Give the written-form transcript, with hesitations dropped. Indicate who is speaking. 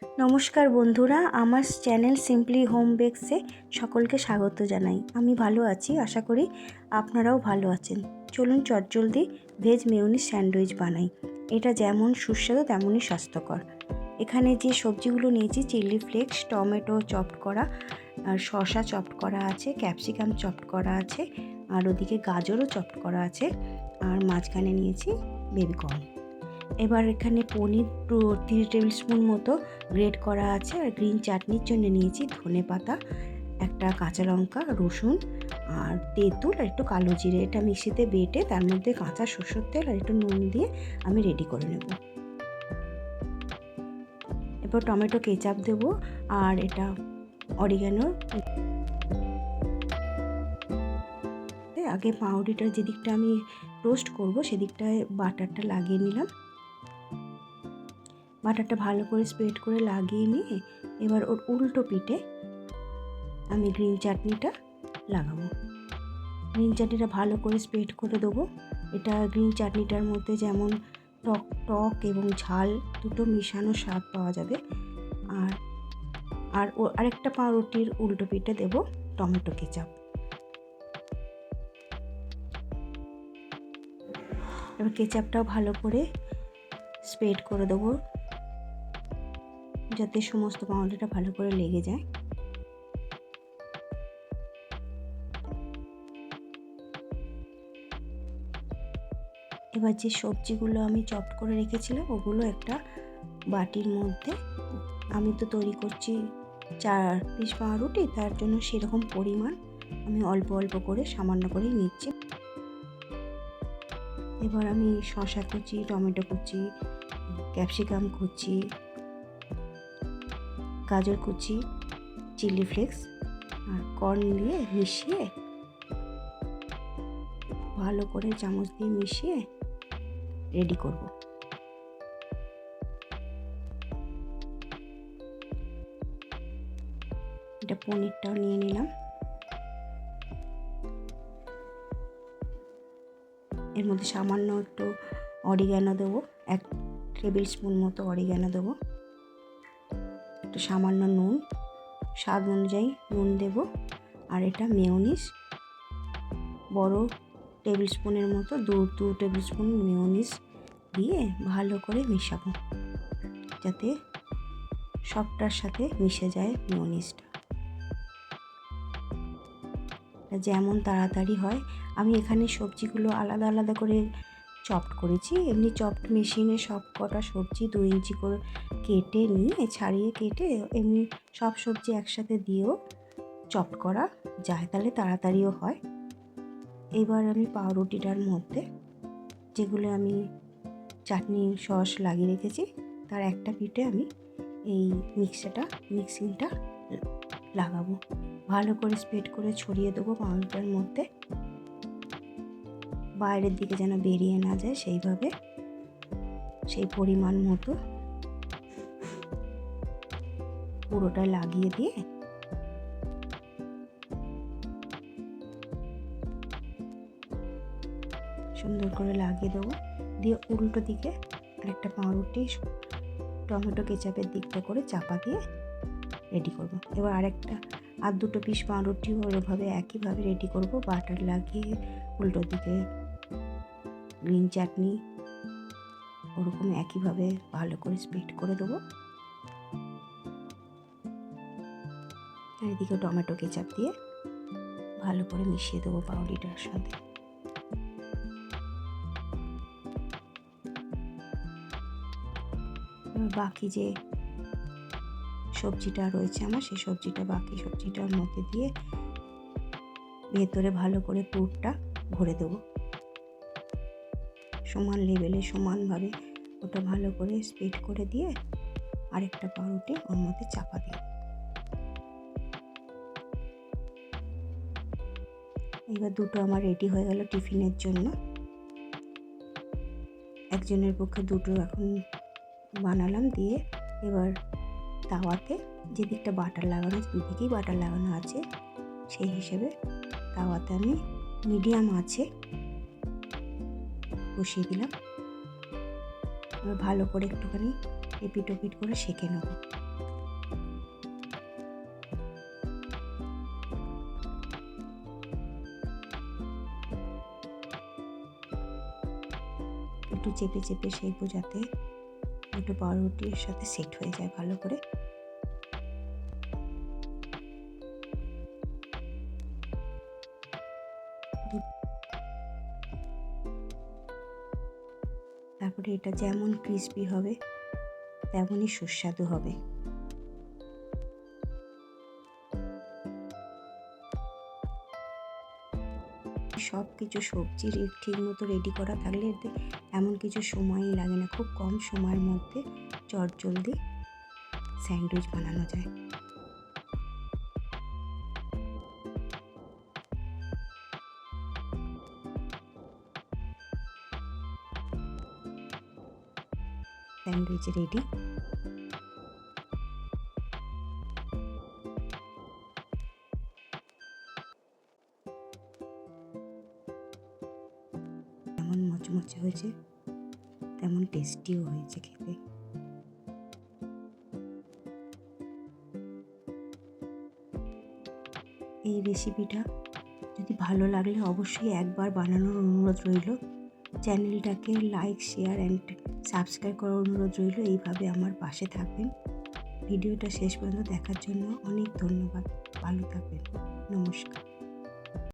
Speaker 1: নমস্কার বন্ধুরা, আমার চ্যানেল সিম্পলি হোম বেকসে সকলকে স্বাগত জানাই। আমি ভালো আছি, আশা করি আপনারাও ভালো আছেন। চলুন চটজলদি ভেজ মেয়োনিজ স্যান্ডউইচ বানাই। এটা যেমন সুস্বাদু তেমনই স্বাস্থ্যকর। এখানে যে সবজিগুলো নিয়েছি, চিলি ফ্লেক্স, টমেটো চপড করা, আর শসা চপড করা আছে, ক্যাপসিকাম চপড করা আছে, আর ওদিকে গাজরও চপড করা আছে, আর মাঝখানে নিয়েছি বেবিকর্ন। এবার এখানে পনির 3 টেবিল স্পুন মতো গ্রেট করা আছে, আর গ্রিন চাটনির জন্য নিয়েছি ধনেপাতা, একটা কাঁচা লঙ্কা, রসুন, আর তেঁতুল, আর একটু কালো জিরে। এটা মিক্সিতে বেটে তার মধ্যে কাঁচা সরষের তেল আর একটু নুন দিয়ে আমি রেডি করে নেব। এরপর টমেটো কেচাপ দেবো, আর এটা অরিগ্যানো। আগে পাউরুটিটার যেদিকটা আমি টোস্ট করব সেদিকটায় বাটারটা লাগিয়ে নিলাম। বাটারটা ভালো করে স্প্রেড করে লাগিয়ে নিয়ে এবার ওর উল্টো পিঠে আমি গ্রিন চাটনিটা লাগাবো। গ্রিন চাটনিটা ভালো করে স্প্রেড করে দেবো। এটা গ্রিন চাটনিটার মধ্যে যেমন টক টক এবং ঝাল দুটো মিশানো স্বাদ পাওয়া যাবে। আর আরেকটা পাউরুটির উল্টো পিঠে দেবো টমেটো কেচাপ। এবার কেচাপটাও ভালো করে স্প্রেড করে দেবো যাতে সমস্ত পাউরুটিটা ভালো করে লেগে যায়। এবার যে সবজিগুলো আমি চপড করে রেখেছিলাম ওগুলো একটা বাটির মধ্যে, আমি তো তৈরি করছি 4 পিস পাউরুটি, তার জন্য সেরকম পরিমাণ আমি অল্প অল্প করে সামান্য করেই নিচ্ছি। এবার আমি শসা কুচি, টমেটো কুচি, ক্যাপসিকাম কুচি, গাজর কুচি, চিলি ফ্লেক্স আর কর্ন দিয়ে মিশিয়ে ভালো করে চামচ দিয়ে মিশিয়ে রেডি করব। এটা পনিরটাও নিয়ে নিলাম। এর মধ্যে সামান্য একটু অরিগ্যানো দেবো, 1 টেবিল স্পুন মতো অরিগ্যানো দেবো, একটু সামান্য নুন, স্বাদ অনুযায়ী নুন দেব, আর এটা মেয়োনিজ বড় টেবিল স্পুনের মতো 2 টেবিল স্পুন মেয়োনিজ দিয়ে ভালো করে মিশাবো যাতে সবটার সাথে মিশে যায় মেয়োনিজটা। যেমন তাড়াতাড়ি হয়, আমি এখানে সবজিগুলো আলাদা আলাদা করে চপড করেছি। এমনি চপড মেশিনে সব কটা সবজি 2 ইঞ্চি করে কেটে নিয়ে ছাড়িয়ে কেটে এমনি সব সবজি একসাথে দিয়েও চপড করা যায়, তাহলে তাড়াতাড়িও হয়। এবার আমি পাউরুটিটার মধ্যে যেগুলো আমি চাটনি সস লাগিয়ে রেখেছি তার একটা পিঠে আমি এই মিক্সিংটা লাগাবো। ভালো করে স্প্রেড করে ছড়িয়ে দেবো পাউরুটির মধ্যে, বাইরের দিকে যেন বেরিয়ে না যায় সেইভাবে, সেই পরিমাণ মতো পুরোটা লাগিয়ে দিয়ে সুন্দর করে লাগিয়ে দেবো। দিয়ে উল্টো দিকে আরেকটা পাউরুটি টমেটো কেচাপের দিকটা করে চাপা দিয়ে রেডি করব। এবার আর 2 পিস পাউরুটিও ওইভাবে একইভাবে রেডি করব। বাটার লাগিয়ে উল্টো দিকে গ্রিন চাটনি ওরকম একইভাবে ভালো করে স্প্রেড করে দেবো। আর এদিকে টমেটো কেচাপ দিয়ে ভালো করে মিশিয়ে দেবো পাউরুটিটার সাথে। বাকি যে সবজিটা রয়েছে আমার, সেই বাকি সবজিটার মধ্যে দিয়ে ভেতরে ভালো করে পুরটা ভরে দেবো। সমান লেভেলে সমানভাবে ওটা ভালো করে স্প্রেড করে দিয়ে আরেকটা পাউরুটি ওর মধ্যে চাপা দিই। এবার দুটো আমার রেডি হয়ে গেল টিফিনের জন্য। একজনের পক্ষে দুটো এখন বানালাম। দিয়ে এবার তাওয়াতে যেদিকটা বাটার লাগানো আছে, দুদিকেই বাটার লাগানো আছে, সেই হিসেবে তাওয়াতে আমি মিডিয়াম আঁচে বসিয়ে দিলাম। এবার ভালো করে একটুখানি এপিট ওপিট করে সেঁকে নেব। একটু চেপে চেপে সেঁকবো যাতে দুটো পাউরুটির সাথে সেট হয়ে যায় ভালো করে। তারপরে এটা যেমন ক্রিসপি হবে তেমনই সুস্বাদু হবে। সব কিছু সবজি ঠিক মতো রেডি করা থাকলে এতে এমন কিছু সময়ই লাগে না, খুব কম সময়ের মধ্যে চটজলদি স্যান্ডউইচ বানানো যায়। Sandwich ready. যেমন মচমচে হয়েছে তেমন টেস্টিও হয়েছে খেতে। এই রেসিপিটা যদি ভালো লাগলে অবশ্যই একবার বানানোর অনুরোধ রইল। চ্যানেলটাকে লাইক, শেয়ার অ্যান্ড সাবস্ক্রাইব করার অনুরোধ রইল। এইভাবে আমার পাশে থাকবেন। ভিডিওটা শেষ পর্যন্ত দেখার জন্য অনেক ধন্যবাদ। ভালো থাকবেন। নমস্কার।